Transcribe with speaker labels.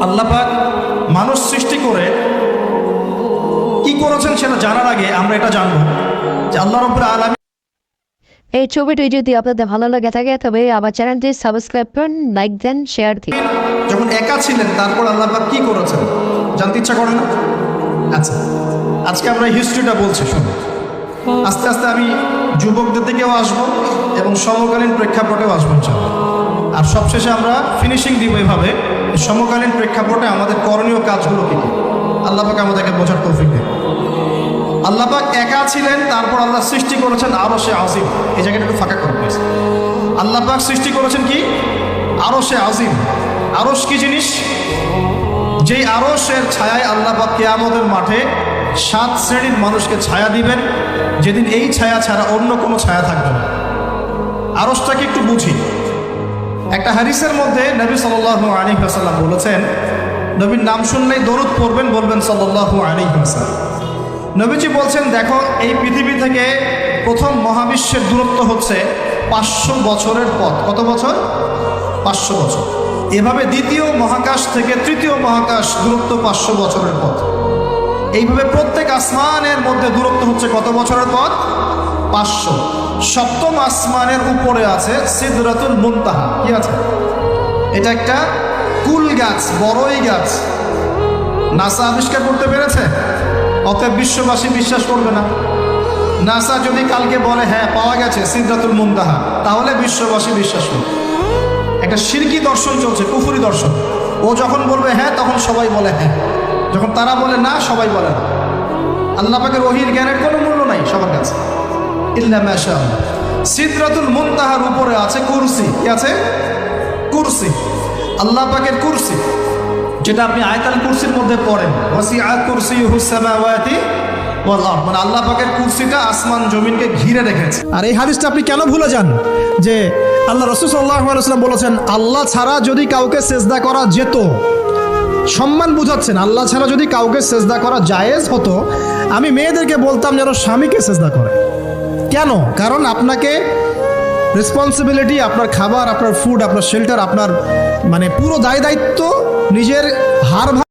Speaker 1: আল্লাহ পাক মানুষ সৃষ্টি করে কি করেছেন সেটা জানার আগে আমরা এটা জানবো যে আল্লাহ রাব্বুল আলামিন
Speaker 2: এই ছবিটি যদি আপনাদের ভালো লাগে থাকে তবে আমার চ্যানেলটি সাবস্ক্রাইব করুন, লাইক দেন, শেয়ার দিন।
Speaker 1: যখন একা ছিলেন তারপর আল্লাহ পাক কি করেছেন জানতে ইচ্ছা করে না? আচ্ছা, আজকে আমরা হিস্ট্রিটা বলছি, শুনুন। আস্তে আস্তে আমি যুবকদের দিকেও আসবো এবং সমকালীন প্রেক্ষাপটেও আসবো ইনশাআল্লাহ। আর সবশেষে আমরা ফিনিশিং দিব এভাবে, সমকালীন প্রেক্ষাপটে আমাদের করণীয় কাজগুলো কি কি আল্লাহ পাক আমাদেরকে বোঝার তৌফিক দেন। আল্লাহ পাক একা ছিলেন, তারপর আল্লাহ সৃষ্টি করেছেন আরশে আজিম। এই জায়গাটা একটু ফাঁকা করে প্লিজ। আল্লাহ পাক সৃষ্টি করেছেন কি? আরশে আজিম। আরশ কি জিনিস? যেই আরশের ছায়ায় আল্লাহ পাক কিয়ামতের মাঠে 7 শ্রেণীর মানুষকে ছায়া দিবেন, যেদিন এই ছায়া ছাড়া অন্য কোনো ছায়া থাকবে না। আরশটাকে একটু বুঝি। একটা হাদিসের মধ্যে নবী সাল্লাল্লাহু আলাইহি ওয়াসাল্লাম বলেছেন, নবীর নাম শুনলেই দরুদ পড়বেন, বলবেন সাল্লাল্লাহু আলাইহি ওয়াসাল্লাম। নবীজি বলছেন, দেখো এই পৃথিবী থেকে প্রথম মহাবিশ্বের দূরত্ব হচ্ছে 500 বছরের পথ। কত বছর? 500 বছর। এভাবে দ্বিতীয় মহাকাশ থেকে তৃতীয় মহাকাশ দূরত্ব 500 বছরের পথ। এইভাবে প্রত্যেক আসমানের মধ্যে দূরত্ব হচ্ছে কত বছরের পথ? 500। সপ্তম আসমানের উপরে আছে সিদরাতুল মুনতাহা। কি আছে? এটা একটা কুল গাছ, বড়ই গাছ। নাসা আবিষ্কার করতে পেরেছে, অতএব বিশ্ববাসী বিশ্বাস করবে না। নাসা যদি কালকে বলে হ্যাঁ পাওয়া গেছে সিদরাতুল মুনতাহা, তাহলে বিশ্ববাসী বিশ্বাস করবে। একটা শিরকি দর্শন চলছে, কুফরি দর্শন। ও যখন বলবে হ্যাঁ তখন সবাই বলে হ্যাঁ, যখন তারা বলে না সবাই বলে না। আল্লাহ পাকের ওহীর জ্ঞানের কোনো মূল্য নাই সবার কাছে, ইল্লা মাশাআল্লাহ। সিদরাতুল মুনতাহার উপরে আছে কুরসি। কি আছে? কুরসি। আল্লাহ পাকের কুরসি, যেটা আপনি আয়াতুল কুরসির মধ্যে পড়েন, ওয়াসিআ কুরসিয়ুহুস সামাওয়াতি ওয়াল আরদ, মানে আল্লাহ পাকের কুরসিটা আসমান জমিনকে ঘিরে রেখেছে। আর এই হাদিসটা আপনি কেন ভুলে যান যে আল্লাহ রাসূল সাল্লাল্লাহু আলাইহি ওয়াসাল্লাম বলেছেন, আল্লাহ ছাড়া যদি কাউকে সিজদা করা যেত, সম্মান বুঝাচ্ছেন, আল্লাহ ছাড়া যদি কাউকে সিজদা করা জায়েজ হতো, আমি মেয়েদেরকে বলতাম যেন স্বামীকে সিজদা করে। কেন? কারণ আপনাকে রেসপন্সিবিলিটি, আপনার খাবার, আপনার ফুড, আপনার শেল্টার, আপনার মানে পুরো দায় দায়িত্ব নিজের হাড়